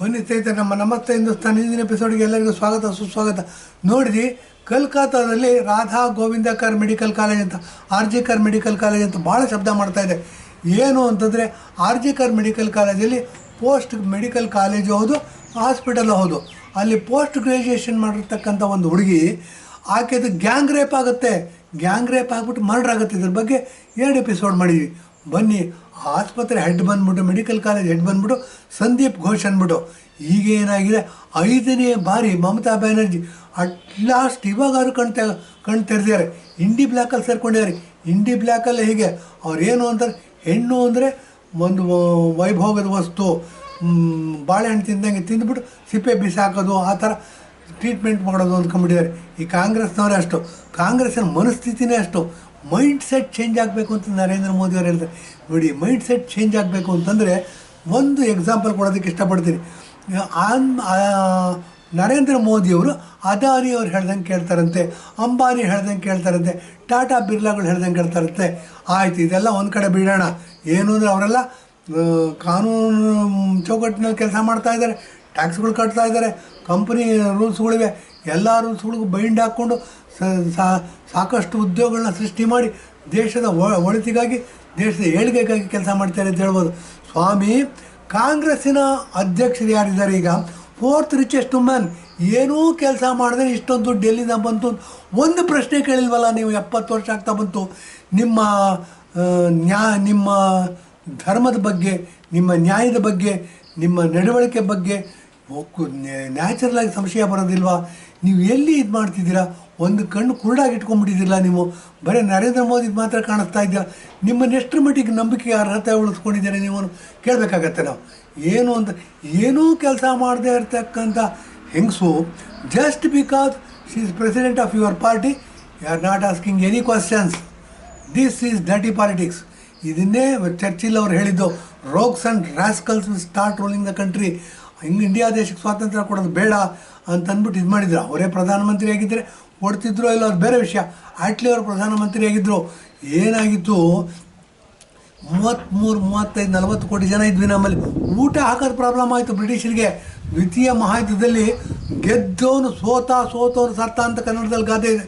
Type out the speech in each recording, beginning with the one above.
ಬನ್ನಿ ಸ್ನೇಹಿತರೆ, ನಮ್ಮ ನಮಸ್ತೆ ಹಿಂದೂಸ್ತಾನ್ ಹಿಂದಿನ ಎಪಿಸೋಡ್ಗೆ ಎಲ್ಲರಿಗೂ ಸ್ವಾಗತ ಸುಸ್ವಾಗತ. ನೋಡಿದ್ವಿ, ಕಲ್ಕತ್ತಾದಲ್ಲಿ ರಾಧಾ ಗೋವಿಂದಕರ್ ಮೆಡಿಕಲ್ ಕಾಲೇಜ್ ಅಂತ, ಆರ್ ಜಿ ಕರ್ ಮೆಡಿಕಲ್ ಕಾಲೇಜ್ ಅಂತ ಭಾಳ ಶಬ್ದ ಮಾಡ್ತಾಯಿದೆ. ಏನು ಅಂತಂದರೆ, ಆರ್ ಜಿ ಕರ್ ಮೆಡಿಕಲ್ ಕಾಲೇಜಲ್ಲಿ ಪೋಸ್ಟ್ ಮೆಡಿಕಲ್ ಕಾಲೇಜು ಹೌದು, ಹಾಸ್ಪಿಟಲ್ ಹೌದು. ಅಲ್ಲಿ ಪೋಸ್ಟ್ ಗ್ರ್ಯಾಜುಯೇಷನ್ ಮಾಡಿರ್ತಕ್ಕಂಥ ಒಂದು ಹುಡುಗಿ, ಆಕೆದು ಗ್ಯಾಂಗ್ ರೇಪ್ ಆಗುತ್ತೆ. ಗ್ಯಾಂಗ್ ರೇಪ್ ಆಗಿಬಿಟ್ಟು ಮರ್ಡರ್ ಆಗುತ್ತೆ. ಇದ್ರ ಬಗ್ಗೆ 2 ಎಪಿಸೋಡ್ ಮಾಡಿದ್ವಿ. ಬನ್ನಿ, ಆಸ್ಪತ್ರೆ ಹೆಡ್ ಬಂದ್ಬಿಟ್ಟು, ಮೆಡಿಕಲ್ ಕಾಲೇಜ್ ಹೆಡ್ ಬಂದ್ಬಿಟ್ಟು ಸಂದೀಪ್ ಘೋಷ್ ಅಂದ್ಬಿಟ್ಟು, ಈಗ ಏನಾಗಿದೆ, 5ನೇ ಬಾರಿ ಮಮತಾ ಬ್ಯಾನರ್ಜಿ ಅಟ್ ಲಾಸ್ಟ್ ಇವಾಗಾದ್ರು ಕಣ್ ತೆರೆದಿದ್ದಾರೆ. ಇಂಡಿ ಬ್ಲ್ಯಾಕಲ್ಲಿ ಸೇರ್ಕೊಂಡಿದ್ದಾರೆ. ಇಂಡಿ ಬ್ಲ್ಯಾಕಲ್ಲಿ ಹೀಗೆ ಅವ್ರು ಏನು ಅಂತಾರೆ, ಹೆಣ್ಣು ಅಂದರೆ ಒಂದು ವೈಭೋಗದ ವಸ್ತು, ಬಾಳೆಹಣ್ಣು ತಿಂದಂಗೆ ತಿಂದ್ಬಿಟ್ಟು ಸಿಪ್ಪೆ ಬಿಸಾಕೋದು, ಆ ಥರ ಟ್ರೀಟ್ಮೆಂಟ್ ಮಾಡೋದು ಅಂದ್ಕೊಂಡ್ಬಿಟ್ಟಿದ್ದಾರೆ. ಈ ಕಾಂಗ್ರೆಸ್ನವರೇ ಅಷ್ಟು, ಕಾಂಗ್ರೆಸ್ಸಿನ ಮನಸ್ಥಿತಿನೇ ಅಷ್ಟು. ಮೈಂಡ್ ಸೆಟ್ ಚೇಂಜ್ ಆಗಬೇಕು ಅಂತ ನರೇಂದ್ರ ಮೋದಿ ಅವರು ಹೇಳ್ತಾರೆ. ನೋಡಿ, ಮೈಂಡ್ ಸೆಟ್ ಚೇಂಜ್ ಆಗಬೇಕು ಅಂತಂದರೆ ಒಂದು ಎಕ್ಸಾಂಪಲ್ ಕೊಡೋದಕ್ಕೆ ಇಷ್ಟಪಡ್ತೀನಿ. ನರೇಂದ್ರ ಮೋದಿಯವರು ಅದಾನಿ ಅವ್ರು ಹೇಳ್ದಂಗೆ ಕೇಳ್ತಾರಂತೆ, ಅಂಬಾನಿ ಹೇಳ್ದಂಗೆ ಕೇಳ್ತಾರಂತೆ, ಟಾಟಾ ಬಿರ್ಲಾಗಳು ಹೇಳ್ದಂಗೆ ಕೇಳ್ತಾರಂತೆ. ಆಯಿತು, ಇದೆಲ್ಲ ಒಂದು ಕಡೆ ಬಿಡೋಣ. ಏನು ಅಂದರೆ ಅವರೆಲ್ಲ ಕಾನೂನು ಚೌಕಟ್ಟಿನಲ್ಲಿ ಕೆಲಸ ಮಾಡ್ತಾಯಿದ್ದಾರೆ, ಟ್ಯಾಕ್ಸ್ಗಳು ಕಟ್ತಾ ಇದ್ದಾರೆ, ಕಂಪ್ನಿ ರೂಲ್ಸ್ಗಳಿವೆ. ಎಲ್ಲ ರೂಲ್ಸ್ಗಳಿಗೂ ಬೈಂಡ್ ಹಾಕ್ಕೊಂಡು ಸಾಕಷ್ಟು ಉದ್ಯೋಗಗಳನ್ನ ಸೃಷ್ಟಿ ಮಾಡಿ ದೇಶದ ಒಳಿತಿಗಾಗಿ, ದೇಶದ ಏಳಿಗೆಗಾಗಿ ಕೆಲಸ ಮಾಡ್ತಾರೆ ಅಂತ ಹೇಳ್ಬೋದು. ಸ್ವಾಮಿ, ಕಾಂಗ್ರೆಸ್ಸಿನ ಅಧ್ಯಕ್ಷರು ಯಾರಿದ್ದಾರೆ ಈಗ, 4th ರಿಚೆಸ್ಟ್ ವುಮೆನ್, ಏನೂ ಕೆಲಸ ಮಾಡಿದ್ರೆ ಇಷ್ಟೊಂದು ದುಡ್ಡು ಎಲ್ಲಿಂದ ಬಂತು? ಒಂದು ಪ್ರಶ್ನೆ ಕೇಳಿಲ್ವಲ್ಲ ನೀವು? 70 ವರ್ಷ ಆಗ್ತಾ ಬಂತು. ನಿಮ್ಮ ಧರ್ಮದ ಬಗ್ಗೆ, ನಿಮ್ಮ ನ್ಯಾಯದ ಬಗ್ಗೆ, ನಿಮ್ಮ ನಡವಳಿಕೆ ಬಗ್ಗೆ ನ್ಯಾಚುರಲ್ ಆಗಿ ಸಂಶಯ ಬರೋದಿಲ್ವಾ? ನೀವು ಎಲ್ಲಿ ಇದು ಮಾಡ್ತಿದ್ದೀರಾ? ಒಂದು ಕಣ್ಣು ಕುರುಡಾಗಿ ಇಟ್ಕೊಂಡ್ಬಿಟ್ಟಿದ್ದಿಲ್ಲ ನೀವು. ಬರೀ ನರೇಂದ್ರ ಮೋದಿ ಮಾತ್ರ ಕಾಣಿಸ್ತಾ ಇದ್ದೀರಾ. ನಿಮ್ಮನ್ನು ಎಷ್ಟರ ಮಟ್ಟಿಗೆ ನಂಬಿಕೆ ಅರ್ಹತೆ ಉಳಿಸ್ಕೊಂಡಿದ್ದೀರಾ ನೀವು ಕೇಳಬೇಕಾಗತ್ತೆ ನಾವು. ಏನು ಅಂತ, ಏನೂ ಕೆಲಸ ಮಾಡದೇ ಇರ್ತಕ್ಕಂಥ ಹೆಂಗಸು, just because she is president of your party, you are not asking any questions. This is dirty politics. ಇದನ್ನೇ ಚರ್ಚಿಲ್ ಅವರು ಹೇಳಿದ್ದು, rogues and rascals will start ruling the country. India ದೇಶಕ್ಕೆ ಸ್ವಾತಂತ್ರ್ಯ ಕೊಡೋದು ಬೇಡ ಅಂತಂದ್ಬಿಟ್ಟು ಇದು ಮಾಡಿದ್ರು. ಅವರೇ ಪ್ರಧಾನಮಂತ್ರಿ ಆಗಿದ್ದರೆ ಕೊಡ್ತಿದ್ರು ಇಲ್ಲ, ಅದು ಬೇರೆ ವಿಷಯ. ಆಟ್ಲಿ ಅವರು ಪ್ರಧಾನಮಂತ್ರಿ ಆಗಿದ್ದರು. ಏನಾಗಿತ್ತು, 33, 35, 40 ಕೋಟಿ ಜನ ಇದ್ವಿ. ನಮ್ಮಲ್ಲಿ ಊಟ ಹಾಕೋದು ಪ್ರಾಬ್ಲಮ್ ಆಯಿತು ಬ್ರಿಟಿಷರಿಗೆ. ದ್ವಿತೀಯ ಮಹಾಯುದ್ಧದಲ್ಲಿ ಗೆದ್ದವನು ಸೋತವನು ಸತ್ತ ಅಂತ ಕನ್ನಡದಲ್ಲಿ ಗಾದೆ ಇದೆ.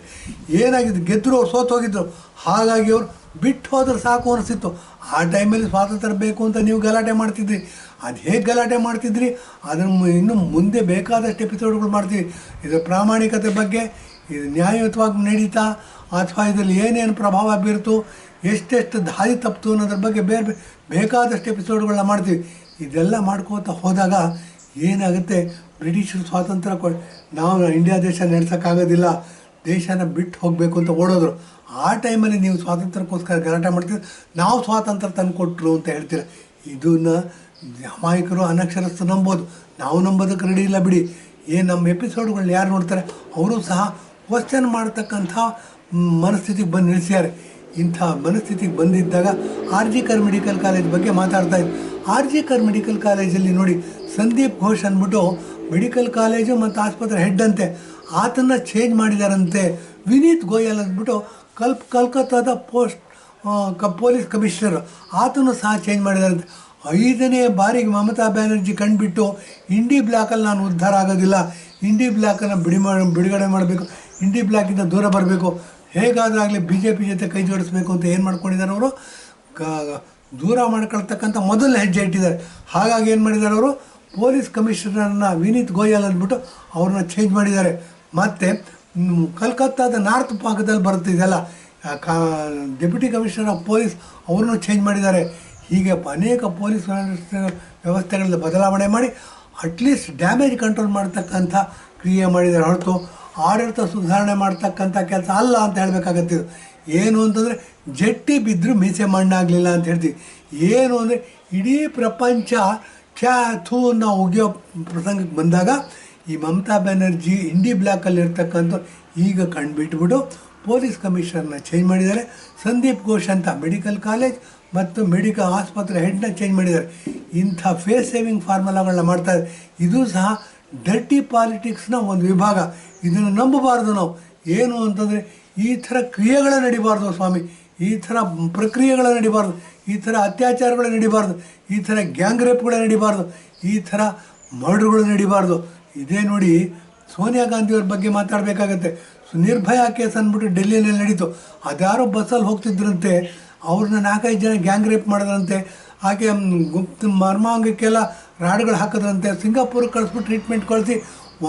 ಏನಾಗಿದ್ದು, ಗೆದ್ದರು ಅವ್ರು ಸೋತೋಗಿದ್ದರು. ಹಾಗಾಗಿ ಅವರು ಬಿಟ್ಟು ಹೋದ್ರೆ ಸಾಕು ಅನಿಸ್ತಿತ್ತು. ಆ ಟೈಮಲ್ಲಿ ಸ್ವಾತಂತ್ರ್ಯ ಬೇಕು ಅಂತ ನೀವು ಗಲಾಟೆ ಮಾಡ್ತಿದ್ರಿ. ಅದು ಹೇಗೆ ಗಲಾಟೆ ಮಾಡ್ತಿದ್ರಿ ಅದನ್ನು ಇನ್ನು ಮುಂದೆ ಬೇಕಾದಷ್ಟು ಎಪಿಸೋಡ್ಗಳು ಮಾಡ್ತೀವಿ. ಇದರ ಪ್ರಾಮಾಣಿಕತೆ ಬಗ್ಗೆ, ಇದು ನ್ಯಾಯಯುತವಾಗಿ ನಡೀತಾ ಅಥವಾ ಇದರಲ್ಲಿ ಏನೇನು ಪ್ರಭಾವ ಬೀರ್ತು, ಎಷ್ಟೆಷ್ಟು ದಾರಿ ತಪ್ಪಿತು ಅನ್ನೋದ್ರ ಬಗ್ಗೆ ಬೇಕಾದಷ್ಟು ಎಪಿಸೋಡ್ಗಳನ್ನ ಮಾಡ್ತೀವಿ. ಇದೆಲ್ಲ ಮಾಡ್ಕೋತಾ ಹೋದಾಗ ಏನಾಗುತ್ತೆ, ಬ್ರಿಟಿಷರು ಸ್ವಾತಂತ್ರ್ಯ ನಾವು ಇಂಡಿಯಾ ದೇಶ ನಡೆಸೋಕ್ಕಾಗೋದಿಲ್ಲ, ದೇಶನ ಬಿಟ್ಟು ಹೋಗಬೇಕು ಅಂತ ಓಡೋದ್ರು. ಆ ಟೈಮಲ್ಲಿ ನೀವು ಸ್ವಾತಂತ್ರ್ಯಕ್ಕೋಸ್ಕರ ಗಲಾಟೆ ಮಾಡ್ತೀವಿ, ನಾವು ಸ್ವಾತಂತ್ರ್ಯ ತಂದು ಕೊಟ್ಟರು ಅಂತ ಹೇಳ್ತೀರ. ಇದನ್ನು ಅಮಾಯಕರು, ಅನಕ್ಷರಸ್ಥ ನಂಬೋದು. ನಾವು ನಂಬೋದಕ್ಕೆ ರೆಡಿ ಇಲ್ಲ ಬಿಡಿ. ಏನು ನಮ್ಮ ಎಪಿಸೋಡ್ಗಳನ್ನ ಯಾರು ನೋಡ್ತಾರೆ ಅವರು ಸಹ ಕ್ವಶನ್ ಮಾಡ್ತಕ್ಕಂಥ ಮನಸ್ಥಿತಿಗೆ ಬಂದು ನಿಲ್ಲಿಸ್ಯಾರೆ. ಇಂಥ ಮನಸ್ಥಿತಿಗೆ ಬಂದಿದ್ದಾಗ ಆರ್ ಜಿ ಕರ್ ಮೆಡಿಕಲ್ ಕಾಲೇಜ್ ಬಗ್ಗೆ ಮಾತಾಡ್ತಾ ಇದ್ದೆ. ಆರ್ ಜಿ ಕರ್ ಮೆಡಿಕಲ್ ಕಾಲೇಜಲ್ಲಿ ನೋಡಿ, ಸಂದೀಪ್ ಘೋಷ್ ಅಂದ್ಬಿಟ್ಟು ಮೆಡಿಕಲ್ ಕಾಲೇಜು ಮತ್ತು ಆಸ್ಪತ್ರೆ ಹೆಡ್ ಅಂತೆ, ಆತನ್ನು ಚೇಂಜ್ ಮಾಡಿದಾರಂತೆ. ವಿನೀತ್ ಗೋಯಲ್ ಅಂದ್ಬಿಟ್ಟು ಕಲ್ಕತ್ತಾದ ಪೊಲೀಸ್ ಕಮಿಷನರ್, ಆತನು ಸಹ ಚೇಂಜ್ ಮಾಡಿದಾರಂತೆ. 5ನೇ ಬಾರಿಗೆ ಮಮತಾ ಬ್ಯಾನರ್ಜಿ ಕಂಡುಬಿಟ್ಟು, ಇಂಡಿ ಬ್ಲ್ಯಾಕಲ್ಲಿ ನಾನು ಉದ್ಧಾರ ಆಗೋದಿಲ್ಲ, ಇಂಡಿ ಬ್ಲ್ಯಾಕನ್ನು ಬಿಡುಗಡೆ ಮಾಡಬೇಕು, ಇಂಡಿ ಬ್ಲ್ಯಾಕಿಂದ ದೂರ ಬರಬೇಕು, ಹೇಗಾದರೂ ಆಗಲಿ BJP ಜೊತೆ ಕೈ ಜೋಡಿಸ್ಬೇಕು ಅಂತ ಏನು ಮಾಡ್ಕೊಂಡಿದ್ದಾರೆ ಅವರು, ದೂರ ಮಾಡ್ಕೊಳ್ತಕ್ಕಂಥ ಮೊದಲನೇ ಹೆಜ್ಜೆ ಇಟ್ಟಿದ್ದಾರೆ. ಹಾಗಾಗಿ ಏನು ಮಾಡಿದ್ದಾರೆ ಅವರು, ಪೊಲೀಸ್ ಕಮಿಷನರ್ನ ವಿನೀತ್ ಗೋಯಲ್ ಅಂದ್ಬಿಟ್ಟು ಅವ್ರನ್ನ ಚೇಂಜ್ ಮಾಡಿದ್ದಾರೆ. ಮತ್ತು ಕಲ್ಕತ್ತಾದ ನಾರ್ತ್ ಭಾಗದಲ್ಲಿ ಬರುತ್ತೆ ಇದೆಲ್ಲ, ಡೆಪ್ಯೂಟಿ ಕಮಿಷನರ್ ಆಫ್ ಪೊಲೀಸ್ ಅವ್ರನ್ನೂ ಚೇಂಜ್ ಮಾಡಿದ್ದಾರೆ. ಹೀಗೆ ಅನೇಕ ಪೊಲೀಸ್ ವ್ಯವಸ್ಥೆಗಳಲ್ಲಿ ಬದಲಾವಣೆ ಮಾಡಿ ಅಟ್ಲೀಸ್ಟ್ ಡ್ಯಾಮೇಜ್ ಕಂಟ್ರೋಲ್ ಮಾಡ್ತಕ್ಕಂಥ ಕ್ರಿಯೆ ಮಾಡಿದ್ದಾರೆ ಹೊರತು ಆಡಳಿತ ಸುಧಾರಣೆ ಮಾಡ್ತಕ್ಕಂಥ ಕೆಲಸ ಅಲ್ಲ ಅಂತ ಹೇಳಬೇಕಾಗತ್ತಿದ್ದು. ಏನು ಅಂತಂದರೆ, ಜಟ್ಟಿ ಬಿದ್ದರೂ ಮೀಸೆ ಮಣ್ಣಾಗಲಿಲ್ಲ ಅಂತ ಹೇಳ್ತೀವಿ. ಏನು ಅಂದರೆ, ಇಡೀ ಪ್ರಪಂಚ ಥೂ ನಾವು ಒಗೆಯೋ ಪ್ರಸಂಗಕ್ಕೆ ಬಂದಾಗ ಈ ಮಮತಾ ಬ್ಯಾನರ್ಜಿ ಇಂಡಿ ಬ್ಲ್ಯಾಕಲ್ಲಿರ್ತಕ್ಕಂಥ ಈಗ ಕಂಡುಬಿಟ್ಬಿಟ್ಟು ಪೊಲೀಸ್ ಕಮಿಷನರ್ನ ಚೇಂಜ್ ಮಾಡಿದ್ದಾರೆ. ಸಂದೀಪ್ ಘೋಷ್ ಅಂತ ಮೆಡಿಕಲ್ ಕಾಲೇಜ್ ಮತ್ತು ಮೆಡಿಕಲ್ ಆಸ್ಪತ್ರೆ ಹೆಡ್ನ ಚೇಂಜ್ ಮಾಡಿದ್ದಾರೆ. ಇಂಥ ಫೇಸ್ ಸೇವಿಂಗ್ ಫಾರ್ಮುಲಾಗಳನ್ನ ಮಾಡ್ತಾರೆ. ಇದು ಸಹ ಡರ್ಟಿ ಪಾಲಿಟಿಕ್ಸ್ನ ಒಂದು ವಿಭಾಗ. ಇದನ್ನು ನಂಬಬಾರ್ದು ನಾವು. ಏನು ಅಂತಂದರೆ, ಈ ಥರ ಕ್ರಿಯೆಗಳೇ ನಡಿಬಾರ್ದು ಸ್ವಾಮಿ, ಈ ಥರ ಪ್ರಕ್ರಿಯೆಗಳೇ ನಡಿಬಾರ್ದು, ಈ ಥರ ಅತ್ಯಾಚಾರಗಳೇ ನಡಿಬಾರ್ದು, ಈ ಥರ ಗ್ಯಾಂಗ್ ರೇಪ್ಗಳೇ ನಡಿಬಾರ್ದು, ಈ ಥರ ಮರ್ಡ್ರುಗಳು ನಡಿಬಾರ್ದು. ಇದೇ ನೋಡಿ ಸೋನಿಯಾ ಗಾಂಧಿಯವ್ರ ಬಗ್ಗೆ ಮಾತಾಡಬೇಕಾಗತ್ತೆ. ನಿರ್ಭಯ ಕೇಸ್ ಅಂದ್ಬಿಟ್ಟು ಡೆಲ್ಲಿಯಲ್ಲಿ ನಡೀತು. ಅದ್ಯಾರೋ ಬಸ್ಸಲ್ಲಿ ಹೋಗ್ತಿದ್ರಂತೆ, ಅವ್ರನ್ನ 4-5 ಜನ ಗ್ಯಾಂಗ್ ರೇಪ್ ಮಾಡಿದ್ರಂತೆ. ಹಾಗೆ ಗುಪ್ತ ಮರ್ಮಾಂಗಕ್ಕೆಲ್ಲ ರಾಡ್ಗಳು ಹಾಕಿದ್ರಂತೆ. ಸಿಂಗಾಪುರಕ್ಕೆ ಕಳಿಸ್ಬಿಟ್ಟು ಟ್ರೀಟ್ಮೆಂಟ್ ಕಳಿಸಿ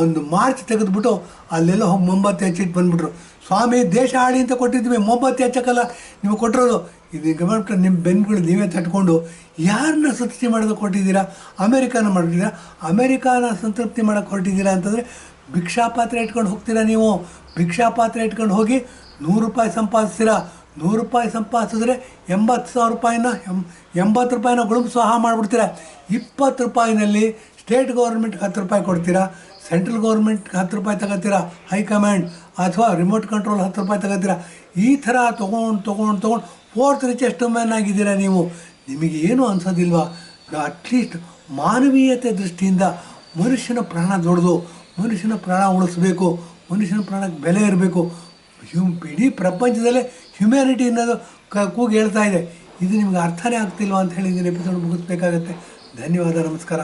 ಒಂದು ಮಾರ್ಚ್ ತೆಗೆದುಬಿಟ್ಟು ಅಲ್ಲೆಲ್ಲ ಹೋಗಿ ಮೊಂಬತ್ತಿ ಹಚ್ಚಿಟ್ಟು ಬಂದುಬಿಟ್ರು. ಸ್ವಾಮಿ ದೇಶ ಆಳಿ ಅಂತ ಕೊಟ್ಟಿದ್ವಿ, ಮೊಂಬತ್ತಿ ಹಚ್ಚಕ್ಕಲ್ಲ ನೀವು ಕೊಟ್ಟಿರೋದು. ಇದು ಗಮನ ನಿಮ್ಮ ಬೆನ್ಗಳು ನೀವೇ ತಟ್ಕೊಂಡು ಯಾರನ್ನ ಸಂತೃಪ್ತಿ ಮಾಡೋದಕ್ಕೆ ಹೊರಟಿದ್ದೀರಾ? ಅಮೇರಿಕಾನ ಮಾಡಿದ್ದೀರಾ? ಅಮೇರಿಕಾನ ಸಂತೃಪ್ತಿ ಮಾಡೋಕ್ಕೆ ಹೊರಟಿದ್ದೀರಾ ಅಂತಂದರೆ ಭಿಕ್ಷಾಪಾತ್ರೆ ಇಟ್ಕೊಂಡು ಹೋಗ್ತೀರಾ ನೀವು. ಭಿಕ್ಷಾಪಾತ್ರೆ ಇಟ್ಕೊಂಡು ಹೋಗಿ 100 ರೂಪಾಯಿ ಸಂಪಾದಿಸ್ತೀರಾ. 100 ರೂಪಾಯಿ ಸಂಪಾದಿಸಿದ್ರೆ 80,000 ರೂಪಾಯಿನ 80 ರೂಪಾಯಿನ ಗುಳುಂ ಸ್ವಾಹ ಮಾಡಿಬಿಡ್ತೀರಾ. 20 ರೂಪಾಯಿನಲ್ಲಿ ಸ್ಟೇಟ್ ಗೌರ್ಮೆಂಟ್ಗೆ 10 ರೂಪಾಯಿ ಕೊಡ್ತೀರಾ, ಸೆಂಟ್ರಲ್ ಗೌರ್ಮೆಂಟ್ಗೆ 10 ರೂಪಾಯಿ ತಗೋತೀರಾ, ಹೈಕಮಾಂಡ್ ಅಥವಾ ರಿಮೋಟ್ ಕಂಟ್ರೋಲ್ 10 ರೂಪಾಯಿ ತಗೋತೀರಾ. ಈ ಥರ ತೊಗೊಂಡು 4th ರಿಚೆಸ್ಟ್ ಮ್ಯಾನ್ ಆಗಿದ್ದೀರಾ ನೀವು. ನಿಮಗೆ ಏನು ಅನ್ಸೋದಿಲ್ವಾ? ಅಟ್ಲೀಸ್ಟ್ ಮಾನವೀಯತೆ ದೃಷ್ಟಿಯಿಂದ ಮನುಷ್ಯನ ಪ್ರಾಣ ದೊಡ್ಡದು, ಮನುಷ್ಯನ ಪ್ರಾಣ ಉಳಿಸ್ಬೇಕು, ಮನುಷ್ಯನ ಪ್ರಾಣಕ್ಕೆ ಬೆಲೆ ಇರಬೇಕು. ಇಡೀ ಪ್ರಪಂಚದಲ್ಲೇ ಹ್ಯುಮ್ಯಾನಿಟಿ ಅನ್ನೋದು ಕೂಗಿ ಹೇಳ್ತಾ ಇದೆ. ಇದು ನಿಮ್ಗೆ ಅರ್ಥನೇ ಆಗ್ತಿಲ್ವಾ ಅಂತ ಹೇಳಿದ್ದೀನಿ. ಎಪಿಸೋಡ್ ಮುಗಿಸ್ಬೇಕಾಗತ್ತೆ. ಧನ್ಯವಾದ, ನಮಸ್ಕಾರ.